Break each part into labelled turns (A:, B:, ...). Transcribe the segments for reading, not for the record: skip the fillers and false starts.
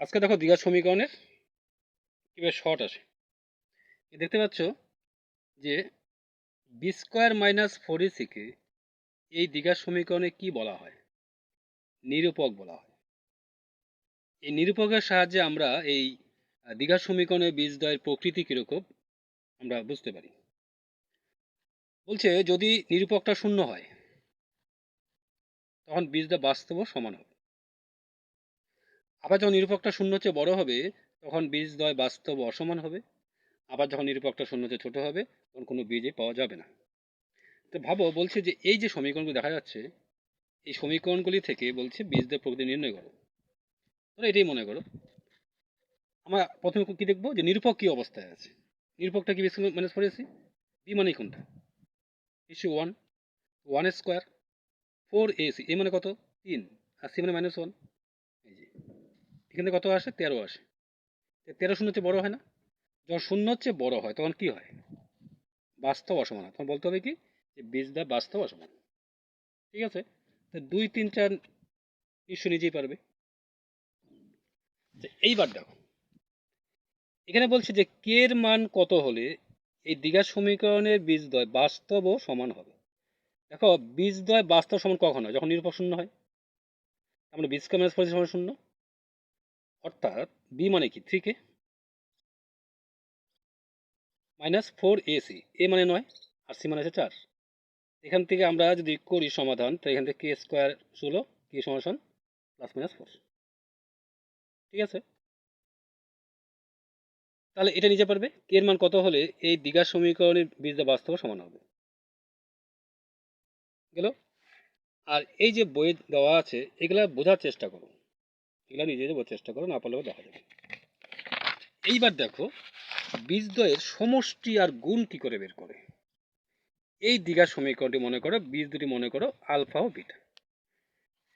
A: আজকে দেখো দ্বিঘাত সমীকরণের কিভাবে শর্ট আসে। দেখতে পাচ্ছ যে বি স্কোয়ার মাইনাস ফোর এসিকে এই দ্বিঘাত সমীকরণে কি বলা হয়? নিরূপক বলা হয়। এই নিরূপকের সাহায্যে আমরা এই দ্বিঘাত সমীকরণের বীজদ্বয়ের প্রকৃতি কিরকম আমরা বুঝতে পারি। বলছে যদি নিরূপকটা শূন্য হয় তখন বীজদ্বয় বাস্তব ও সমান হবে। আবার যখন নিরূপকটা শূন্য চেয়ে বড় হবে তখন বীজদ্বয় বাস্তব অসমান হবে। আবার যখন নিরূপকটা শূন্য চেয়ে ছোট হবে তখন কোনো বীজই পাওয়া যাবে না। তো ভাবো, বলছে যে এই যে সমীকরণগুলো দেখা যাচ্ছে এই সমীকরণগুলি থেকে বলছে বীজদ্বয় প্রকৃতি নির্ণয় করো। তোমরা এটাই মনে করো। আমরা প্রথমে কি দেখবো যে নিরূপক কি অবস্থায় আছে। নিরূপকটা কি মাইনাস ফোর এসি, বি মানে কোনটা? নিশ্চয়ই one. One square four a c, a মানে কত? তিন। আর সি মানে মাইনাস ওয়ান। এই যে এখানে কত আসে? 13 আসে। 13 শূন্য হচ্ছে বড় হয় না? যখন শূন্য হচ্ছে বড় হয় তখন কি হয়? বাস্তব অসমান হয়। তখন বলতে হবে কি যে বীজদ্বয় বাস্তব অসমান। ঠিক আছে, তো 2, 3, 4 নিশ্চয় নিজেই পারবে। এইবার দেখো এখানে বলছে যে কে এর মান কত হলে এই দ্বিঘাত সমীকরণের বীজদ্বয় বাস্তব ও সমান হবে। দেখো বীজদ্বয় বাস্তব সমান কখন হয়? যখন নিরূপক শূন্য হয়। আমরা বি স্কয়ার মাইনাস ফোর সমান শূন্য, অর্থাৎ বি মানে কি 3k minus four a c, a মানে 9 আর সি মানে আছে 4। এখান থেকে আমরা যদি করি সমাধান তো এখান থেকে কে স্কোয়ার হলো কে সমান প্লাস মাইনাস 4। ঠিক আছে, তাহলে এটা নিতে পারবে কে এর মান কত হলে এই দ্বিঘাত সমীকরণের বীজদ্বয় বাস্তব সমান হবে। গেল। আর এই যে বই দেওয়া আছে এগুলা বোঝার চেষ্টা করো, এগুলা নিজে বোঝার চেষ্টা করো, না পারলেও দেখা যাবে। এইবার দেখো বীজদ্বয়ের সমষ্টি আর গুণ কি করে বের করে। এই দ্বিঘাত সমীকরণটি মনে করো, বীজ দুটি মনে করো আলফা ও বিটা।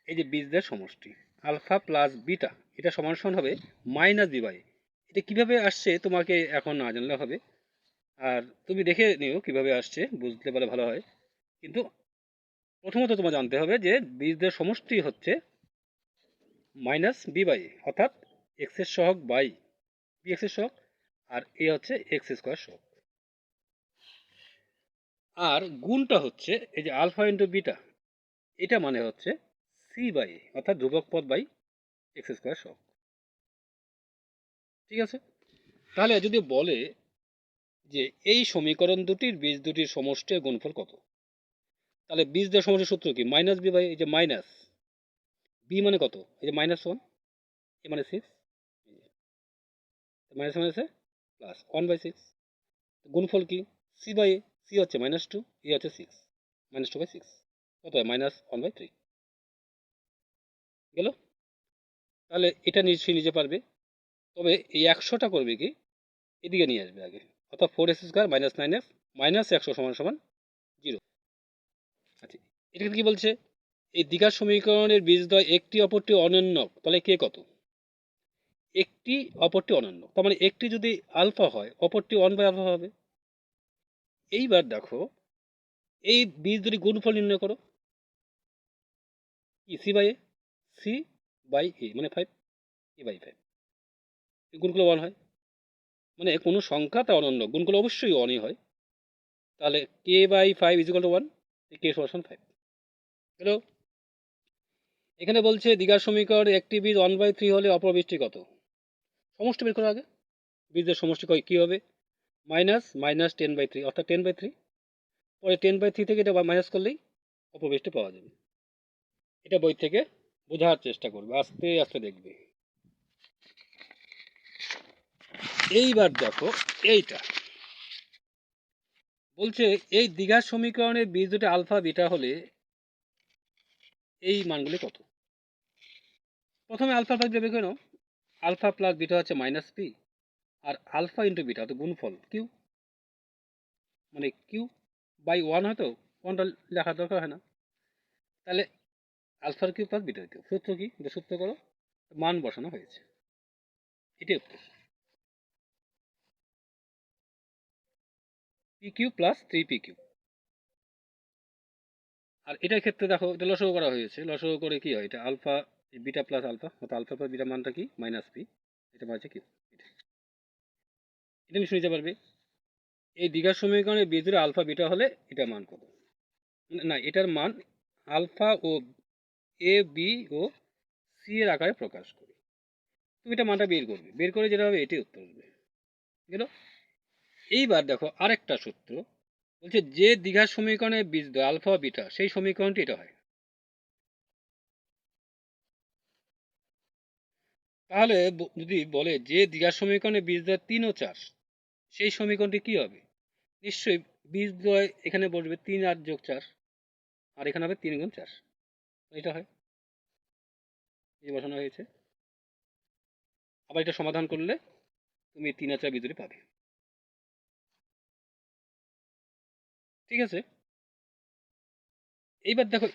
A: এই যে বীজদের সমষ্টি আলফা প্লাস বিটা, এটা সমান সমান হবে মাইনাস বি বাই। এটা কিভাবে আসছে তোমাকে এখন না জানলে হবে, আর তুমি দেখে নিও কিভাবে আসছে, বুঝতে পারলে ভালো হয়। কিন্তু প্রথমত তোমার জানতে হবে যে বীজদের সমষ্টি হচ্ছে মাইনাস বি বাই, অর্থাৎ এক্স এর সহগ বাই বি এক্স এর সহগ, আর এ হচ্ছে এক্স স্কোয়ার সহগ। আর গুণটা হচ্ছে এই যে আলফা ইন্টু বিটা, এটা মানে হচ্ছে সি বাই, অর্থাৎ ধ্রুবক পদ বাই এক্স স্কোয়ার সহগ। ঠিক আছে, তাহলে যদি বলে যে এই সমীকরণ দুটির বীজ দুটির সমষ্টির গুণফল কত, তাহলে বীজদের সমষ্টির সূত্র কি? মাইনাস বি বাই, এই যে মাইনাস বি মানে কত? এই যে মাইনাস ওয়ান, এ মানে সিক্স, মাইনাস মাইনাসে প্লাস ওয়ান বাই সিক্স। গুণফল কি? সি বাই এ, সি হচ্ছে মাইনাস টু, এ হচ্ছে six, minus two by six কত হয়? Minus one by three. গেল। তাহলে এটা নিশ্চয়ই নিতে পারবে, তবে এই একশোটা করবে কি এদিকে নিয়ে আসবে আগে, অর্থাৎ four x square minus nine F minus একশো সমান সমান জিরো। আচ্ছা, এটা কি বলছে? এই দ্বিঘাত সমীকরণের বীজদ্বয় একটি অপরটি অনন্য, তাহলে কে কত? একটি অপরটি অনন্য, তার মানে একটি যদি আলফা হয় অপরটি ওয়ান বাই আলফা হবে। এইবার দেখো এই বীজ দুটি গুণফল নির্ণয় করো। কি? C by a, c by a মানে ফাইভ, এ বাই ফাইভ। গুণগুলো ওয়ান হয়, মানে কোনো সংখ্যা তা অনন্য গুণগুলো অবশ্যই ওয়ানই হয়। তাহলে k by five is equal to one, k সমান ফাইভ। হ্যালো, এখানে বলছে দ্বিঘাত সমীকরণ একটি বীজ ওয়ান বাই থ্রি হলে অপর বীজটি কত? সমষ্টি বের করো আগে। বীজের সমষ্টি কি হবে? Minus minus ten by three, অর্থাৎ টেন বাই থ্রি। পরে টেন বাই থ্রি থেকে এটা মাইনাস করলেই অপর বীজটি পাওয়া যাবে। এটা বই থেকে বোঝার চেষ্টা করবে, আস্তে আস্তে দেখবে। এইবার দেখো এইটা বলছে এই দ্বিঘাত সমীকরণের বীজ দুটো আলফা বিটা হলে এই মানগুলি কত। প্রথমে আলফা প্লাস বিটা বের করে নাও। আলফা প্লাস বিটা হচ্ছে মাইনাস পি, আর আলফা ইন্টু বিটা তো গুণফল কিউ, মানে কিউ বাই ওয়ান, হয়তো ওয়ানটা লেখার দরকার হয় না। তাহলে আলফার কিউ প্লাস বিটার কিউ, সূত্র কি? সূত্র করো, মান বসানো হয়েছে, এটাই উত্তর। P q plus three p q. আর এটার ক্ষেত্রে দেখো এটা লসগু করা হয়েছে, লসগু করে কি হয়? এটা আলফা বিটা প্লাস আলফা, অর্থাৎ আলফা প্লাস বিটা মানটা কি মাইনাস পি, এটা মান হচ্ছে কি এটা নিশ্চয়ই নিতে পারবে। এই দ্বিঘাত সমীকরণের বীজের আলফা বিটা হলে এটা মান কত, না এটার মান alpha O A B O C এর আকারে প্রকাশ করি। তুমি এটা মানটা বের করবে, বের করে যেটা হবে এটাই উত্তর আসবে। গেল। এইবার দেখো আরেকটা সূত্র বলছে যে দ্বিঘাত সমীকরণের বীজদ্বয় আলফা ও বিটা সেই সমীকরণটি এটা হয়। তাহলে যদি বলে যে দ্বিঘাত সমীকরণের বীজদ্বয় 3 ও 4 সেই সমীকরণটি কি হবে? নিশ্চয়ই বীজদ্বয় এখানে বসবে 3 8 যোগ 4, আর এখানে হবে 3 গুণ 4, এটা হয়, এই বসানো হয়েছে। আবার এটা সমাধান করলে তুমি 3 আর 4 বীজদ্বয় পাবে। ঠিক আছে, এইবার দেখো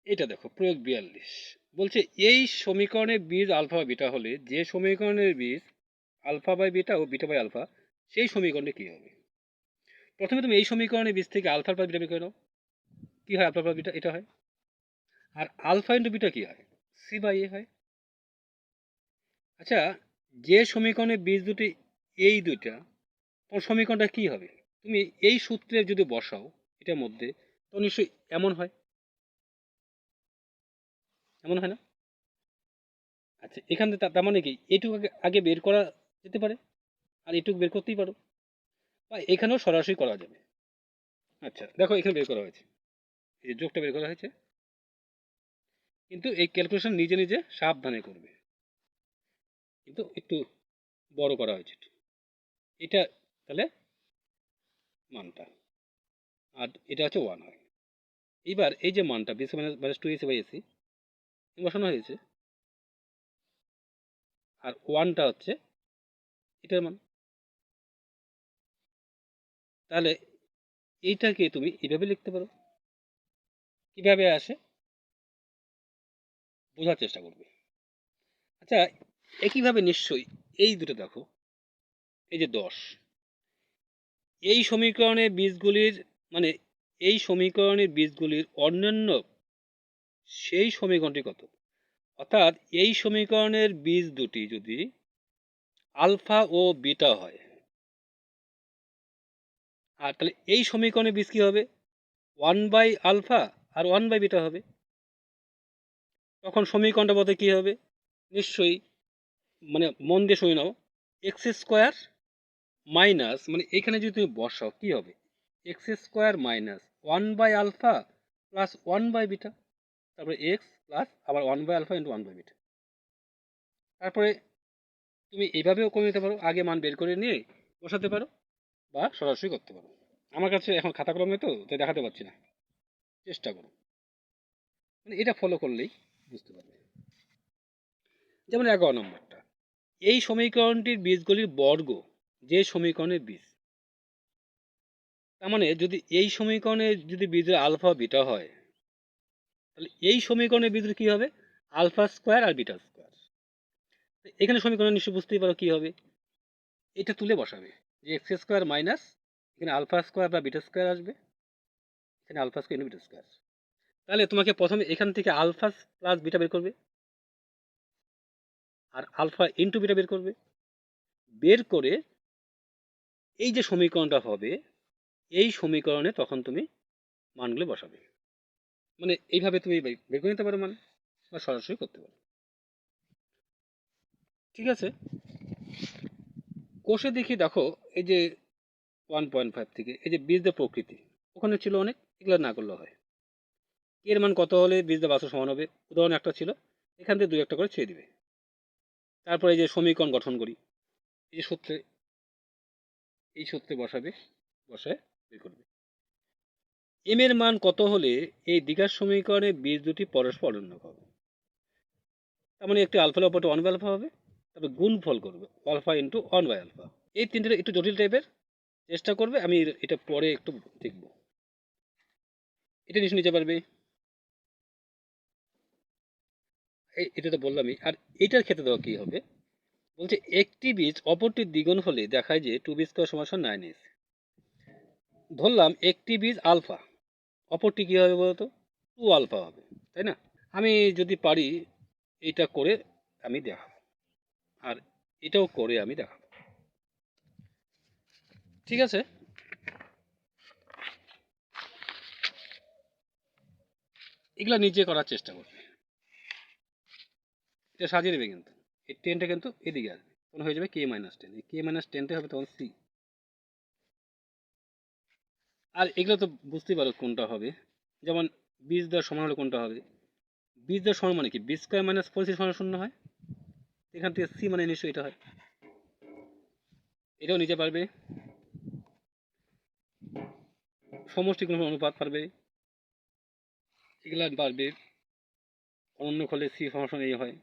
A: এটা দেখো প্রয়োগ 42 বলছে এই সমীকরণের বীজ আলফা বা বিটা হলে যে সমীকরণের বীজ আলফা বাই বিটা ও বিটা বাই আলফা সেই সমীকরণে কি হবে? প্রথমে তুমি এই সমীকরণের বীজ থেকে আলফা বাই বিটা বের করে নাও, কি হয় আলফা বাই বিটা এটা হয়, আর আলফা ইন্টু বিটা কি হয় সি বাই এ হয়। আচ্ছা, যে সমীকরণের বীজ দুটি এই দুইটা, তোমার সমীকরণটা কি হবে? তুমি এই সূত্রে যদি বসাও এটার মধ্যে, তো নিশ্চয়ই এমন হয়, এমন হয় না? আচ্ছা, এখান থেকে তার মানে কি এইটুকু আগে বের করা যেতে পারে, আর এইটুকু বের করতেই পারো, বা এখানেও সরাসরি করা যাবে। আচ্ছা দেখো এখানে বের করা হয়েছে, এই যে যোগটা বের করা হয়েছে, কিন্তু এই ক্যালকুলেশন নিজে নিজে সাবধানে করবে, কিন্তু একটু বড় করা হয়েছে এটা, তাহলে মানটা, আর এটা হচ্ছে 1 হয়। এইবার এই যে মানটা bc minus two ac by ac বসানো হয়েছে, আর 1টা হচ্ছে এটার মান। তাহলে এইটাকে তুমি এইভাবে লিখতে পারো, কিভাবে আসে বোঝার চেষ্টা করবে। আচ্ছা, একইভাবে নিশ্চয়ই এই দুটো দেখো, এই যে 10, এই সমীকরণের বীজগুলির মানে এই সমীকরণের বীজগুলির অন্যান্য সেই সমীকরণটি কত? অর্থাৎ এই সমীকরণের বীজ দুটি যদি আলফা ও বিটা হয়, আর তাহলে এই সমীকরণের বীজ কি হবে 1 বাই আলফা আর 1 বাই বিটা হবে। তখন সমীকরণটা বলতে কি হবে? নিশ্চয়ই মানে মন দিয়ে শুনে নাও, এক্স স্কোয়ার মাইনাস, মানে এখানে যদি তুমি বসাও কি হবে x square minus 1 by alpha plus 1 by beta, তারপরে এক্স প্লাস আবার 1 by alpha into 1 by beta. তারপরে তুমি এইভাবেও করে নিতে পারো, আগে মান বের করে নিয়ে বসাতে পারো, বা সরাসরি করতে পারো। আমার কাছে এখন খাতা কলমে তো তাই দেখাতে পারছি না, চেষ্টা করো, মানে এটা ফলো করলেই বুঝতে পারবে। যেমন 11 নম্বরটা, এই সমীকরণটির বীজগুলির বর্গ যে সমীকরণের বীজ, তার মানে যদি এই সমীকরণে যদি বীজের আলফা বিটা হয়, তাহলে এই সমীকরণের বীজ কি হবে আলফা স্কোয়ার আর বিটা স্কোয়ার। এখানে সমীকরণ নিশ্চয়ই বুঝতেই পারো কি হবে, এটা তুলে বসাবে যে এক্স স্কোয়ার মাইনাস এখানে আলফা স্কোয়ার বা বিটা স্কোয়ার আসবে, এখানে alpha square into beta square. তাহলে তোমাকে প্রথমে এখান থেকে আলফা প্লাস বিটা বের করবে, আর আলফা ইন্টু বিটা বের করবে, বের করে এই যে সমীকরণটা হবে এই সমীকরণে তখন তুমি মানগুলো বসাবে, মানে এইভাবে তুমি বের করে নিতে পারো মান, বা সরাসরি করতে পারো। ঠিক আছে, কোষে দেখি দেখো এই যে 1.5 থেকে এই যে বীজদের প্রকৃতি ওখানে ছিল অনেক, এগুলো না করলে হয় এর মান কত হলে বীজদের বাস্তব সমান হবে, উদাহরণ একটা ছিল, এখান থেকে 2 একটা করে ছেড়ে দিবে। তারপরে এই যে সমীকরণ গঠন করি, এই যে সূত্রে, এই সূত্রে বসাবে, বসায় বের করবে এম এর মান কত হলে এই দ্বিঘাত সমীকরণে বীজ দুটি পরস্পর অনুন্নক হবে। তার মানে একটি আলফা অপরটি 1 বাই আলফা হবে, তবে গুণ ফল করবে আলফা ইন্টু 1 বাই আলফা। এই তিনটে একটু জটিল টাইপের, চেষ্টা করবে, আমি এটা পরে একটু দেখব, এটা নিশ্চয় নিতে পারবে, এটা তো বললামই। আর এটার ক্ষেত্রে দেখো কি হবে, বলছে একটি বীজ অপরটির দ্বিগুণ হলে দেখায় যে 2b স্কয়ার সমান 9s। ধরলাম একটি বীজ আলফা, অপরটি কি হবে বলতো 2 আলফা হবে, তাই না? আমি যদি পারি এটা করে আমি দেখাবো, আর এটাও করে আমি দেখাবো। ঠিক আছে, এগুলা নিজে করার চেষ্টা করবে। এটা সাজিয়ে দেবে, কিন্তু এই 10টা কিন্তু এদিকে আসবে, তখন হয়ে যাবে k-10। এই k-10টা হবে তখন c। আর এগুলো তো বুঝতেই পারো কোনটা হবে। যেমন বীজ দেওয়ার সমান হলে কোনটা হবে, বীজ দেওয়ার সমান মানে কি, বি স্কোয়ার মাইনাস 4c সমান 0 হয়। এখান থেকে c মানে নিশ্চয়ই এটা হয়। এটাও নিতে পারবে, সমষ্টি গুণফল অনুপাত পারবে, এগুলা পারবে। অন্য হলে c সমান এই হয়।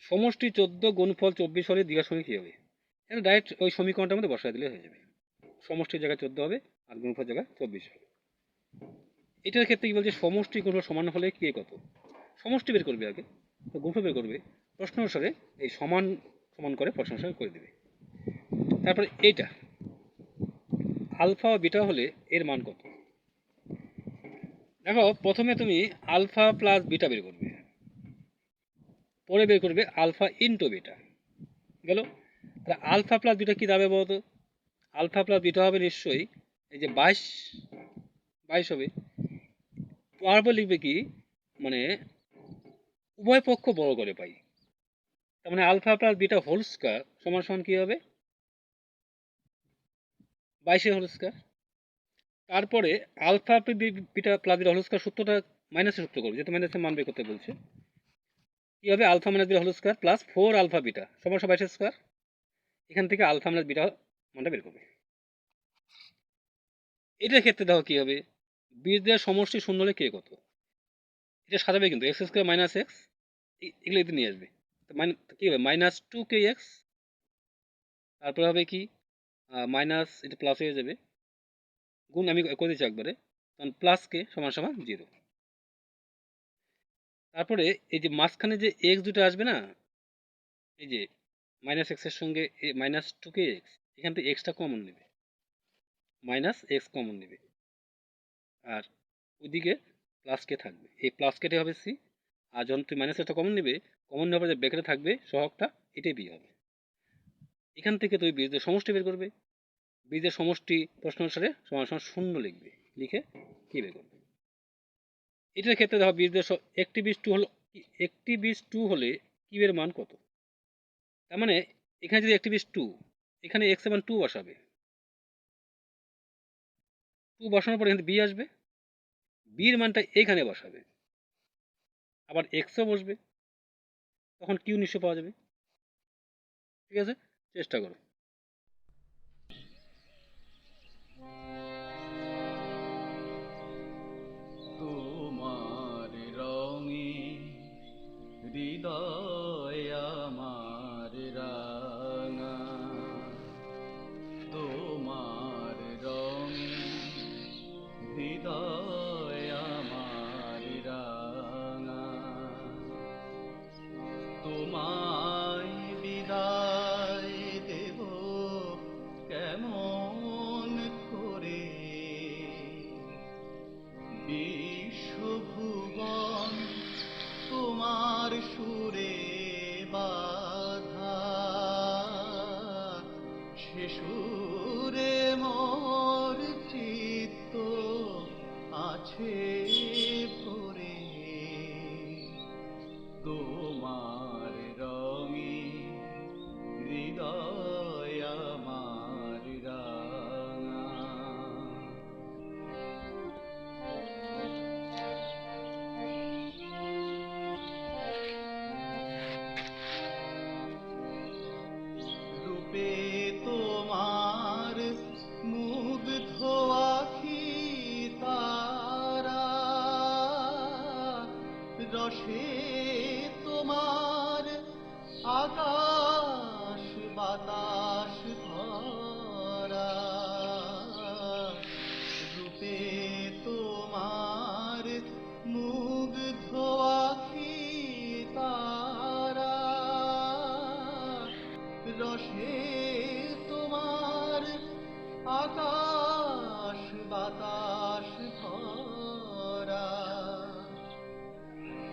A: সমষ্টি 14 গুণফল 24 হলে দ্বিঘাত সমীকরণ কি হবে? এটা ডাইরেক্ট ওই সমীকরণটার মধ্যে বসায় দিলে হয়ে যাবে। সমষ্টির জায়গায় 14 হবে আর গুণফল জায়গায় 24 হবে। এটার ক্ষেত্রে কি বলছে, সমষ্টি গুণফল সমান হলে কে কত, সমষ্টি বের করবে আগে, তো গুণফল বের করবে, প্রশ্ন অনুসারে এই সমান সমান করে প্রশ্ন অনুসারে করে দেবে। তারপরে এইটা আলফা ও বিটা হলে এর মান কত। দেখো প্রথমে তুমি আলফা প্লাস বিটা বের করবে, পরে বের করবে আলফা ইন্টু বিটা। গেল, তাহলে আলফা প্লাস বিটা কি দাঁড়াবে বলতো, আলফা প্লাস বিটা হবে নিশ্চয়ই এই যে 22 হবে। তারপর লিখবে কি, মানে উভয় পক্ষ বড় করে পাই, তার মানে alpha plus beta whole square সমান সমান কি হবে, 22 হোল স্কয়ার। তারপরে alpha beta plus beta whole square সূত্রটা মাইনাসের সূত্র করবে, যেহেতু মাইনাসের মান বের করতে বলছে। কি হবে, alpha minus beta whole square plus 4 alpha beta সমান 22 স্কয়ার। এখান থেকে আলফা মাইনাস বিটা মানটা বের করবে। এটার ক্ষেত্রে দেখো কি হবে, বীজ দেওয়ার সমষ্টি শূন্য হলে কে কত, এটা সাজাবে কিন্তু এক্স স্কয়ার মাইনাস এক্স, এগুলো এতে নিয়ে আসবে। কি হবে, -2kx। তারপরে হবে কি, মাইনাস, এটা প্লাস হয়ে যাবে, গুণ আমি করে দিচ্ছি একবারে, তখন প্লাস কে সমান সমান 0। তারপরে এই যে মাঝখানে যে এক্স দুটো আসবে না, এই যে মাইনাস এক্স এর সঙ্গে -2kx, এখান থেকে এক্সটা কমন নেবে, মাইনাস এক্স কমন নেবে, আর ওইদিকে প্লাস কে থাকবে, এই প্লাস কেটে হবে সি। আর যখন তুই মাইনাস একটা কমন নেবে, কমন নেওয়ার পর যে ব্র্যাকেটে থাকবে সহগটা, এটাই বি হবে। এখান থেকে তুই বীজের সমষ্টি বের করবে, বীজের সমষ্টি প্রশ্ন অনুসারে সমান সমান 0 লিখবে, লিখে কি বের করবে। এটার ক্ষেত্রে দেখো বীজের একটি বীজ 2 হলো, একটি বীজ 2 হলে কিউবের মান কত। তার মানে এখানে যদি একটি বীজ 2, এখানে এক্স এর মান 2 বসাবে, 2 বসানোর পর এখানে বি আসবে, বির মানটা এইখানে বসাবে, আবার এক্সও বসবে, তখন কিউ নিশ্চয় পাওয়া যাবে। ঠিক আছে, চেষ্টা করো।
B: তোমার রঙে হৃদয় আমার রাঙা, তোমার রঙে হৃদয় আমার রাঙা, তোমায় বিদায় দেব কেমন করে, বিশ্বভুবন তোমার সুরে বাধা, সে সুরে মোর চিত্ত আছে ভরে, তোমার রঙে হৃদয় আমার রাঙা। রূপে তোমার মুগ্ধ আখি তারা, রসে তোমার আকাশ বাতাস ভরা, রূপে তোমার মুগ্ধ আখি তারা, রসে তোমার আকাশ বাতাস